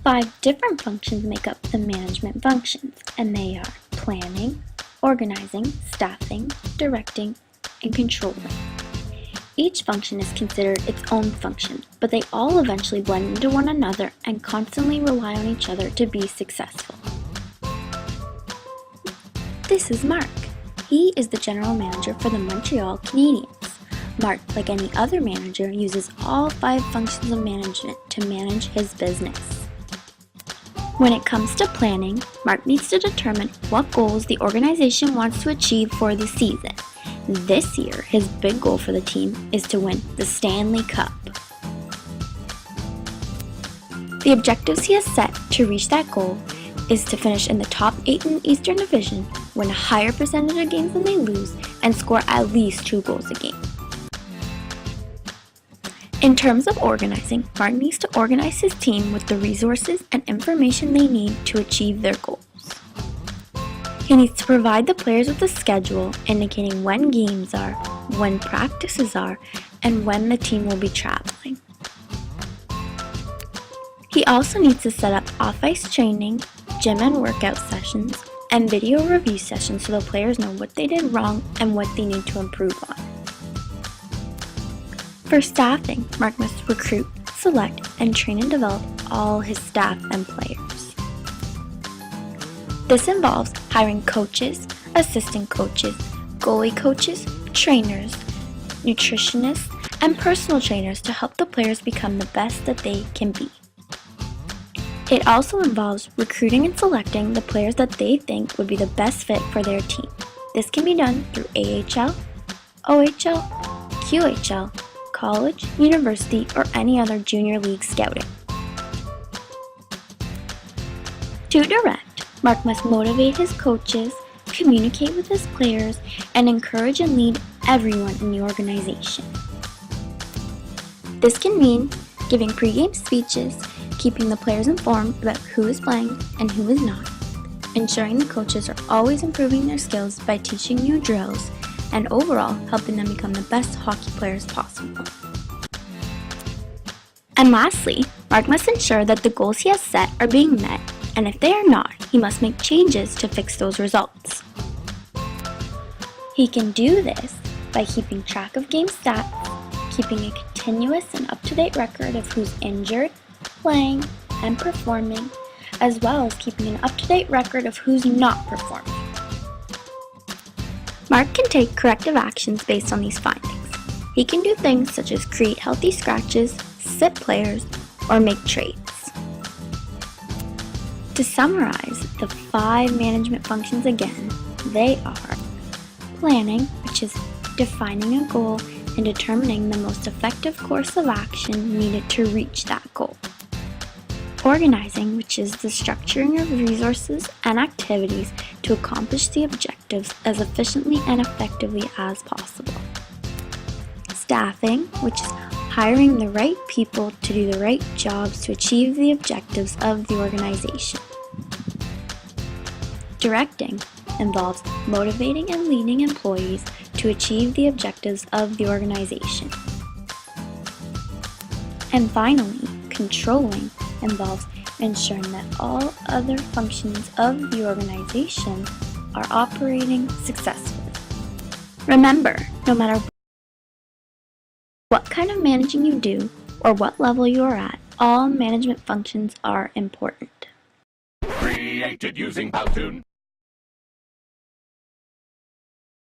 5 different functions make up the management functions, and they are planning, organizing, staffing, directing, and controlling. Each function is considered its own function, but they all eventually blend into one another and constantly rely on each other to be successful. This is Mark. He is the general manager for the Montreal Canadiens. Mark, like any other manager, uses all 5 functions of management to manage his business. When it comes to planning, Mark needs to determine what goals the organization wants to achieve for the season. This year, his big goal for the team is to win the Stanley Cup. The objectives he has set to reach that goal is to finish in the top 8 in the Eastern Division, win a higher percentage of games than they lose, and score at least 2 goals a game. In terms of organizing, Mark needs to organize his team with the resources and information they need to achieve their goals. He needs to provide the players with a schedule indicating when games are, when practices are, and when the team will be traveling. He also needs to set up off-ice training, gym and workout sessions, and video review sessions so the players know what they did wrong and what they need to improve on. For staffing, Mark must recruit, select, and train and develop all his staff and players. This involves hiring coaches, assistant coaches, goalie coaches, trainers, nutritionists, and personal trainers to help the players become the best that they can be. It also involves recruiting and selecting the players that they think would be the best fit for their team. This can be done through AHL, OHL, QHL, college, university, or any other junior league scouting. To direct, Mark must motivate his coaches, communicate with his players, and encourage and lead everyone in the organization. This can mean giving pregame speeches, keeping the players informed about who is playing and who is not, ensuring the coaches are always improving their skills by teaching new drills, and overall helping them become the best hockey players possible. And lastly, Mark must ensure that the goals he has set are being met, and if they are not, he must make changes to fix those results. He can do this by keeping track of game stats, keeping a continuous and up-to-date record of who's injured, playing, and performing, as well as keeping an up-to-date record of who's not performing. Mark can take corrective actions based on these findings. He can do things such as create healthy scratches, sit players, or make trades. To summarize the 5 management functions again, they are planning, which is defining a goal and determining the most effective course of action needed to reach that goal. Organizing, which is the structuring of resources and activities to accomplish the objectives as efficiently and effectively as possible. Staffing, which is hiring the right people to do the right jobs to achieve the objectives of the organization. Directing involves motivating and leading employees to achieve the objectives of the organization. And finally, controlling involves ensuring that all other functions of the organization are operating successfully. Remember, no matter what kind of managing you do or what level you are at, all management functions are important. Created using Powtoon.